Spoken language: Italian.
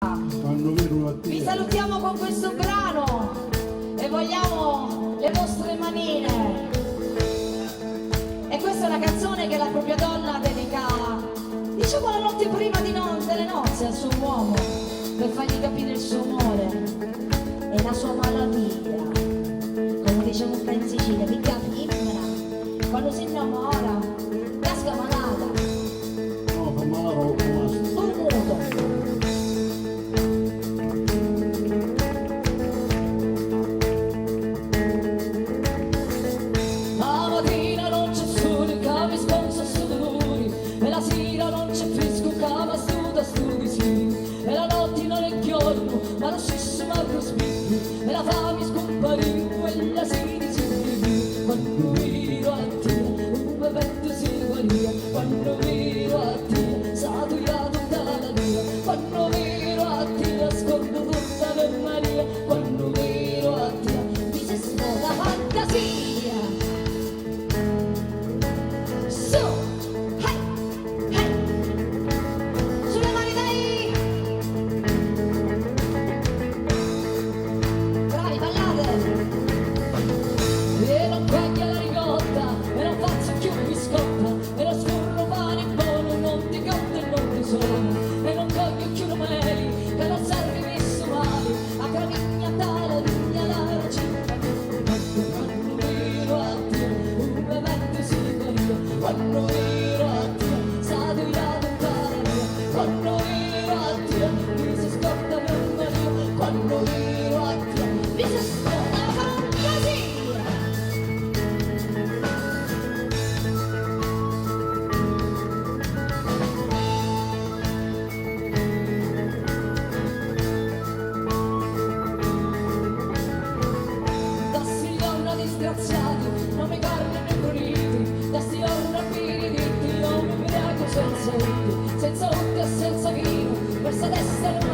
Vi salutiamo con questo brano e vogliamo le vostre manine. E questa è una canzone che la propria donna dedica, diciamo, la notte prima delle nozze al suo uomo, per fargli capire il suo amore e la sua malattia. Come diciamo qua in Sicilia, picca femmina, quando si innamora, casca malata. No, fa male roba. Un muto. Ma lo stesso Marco Spinto e la fame scomparì, quella si disintegrì. Quando miro a te, un bevetto si guaria. Quando miro a te, saturia tutta la via. Quando miro a te, ascolto tutta per Maria. Quando miro a te, mi si svuota fantasia. Su, hey, hey, sulle mani dai! E non caglia la ricotta, e non faccio più biscotta, e non scorro pane buono, non ti cotta e non ti sono, e non coglio più numeri, che non serve messo male, a gramigna tale, vigna la città. Quando miro a te, un bevetto si guaria. Quando miro a te, saturia tutta la via. Quando miro a te, mi si scotta per Maria. Quando miro a te, mi si scotta fantasia. Disgraziati, non mi carne né puliti, da sti orrabili ditti, non mi ubriaco senza utti, senza utti e senza vino, questa testa non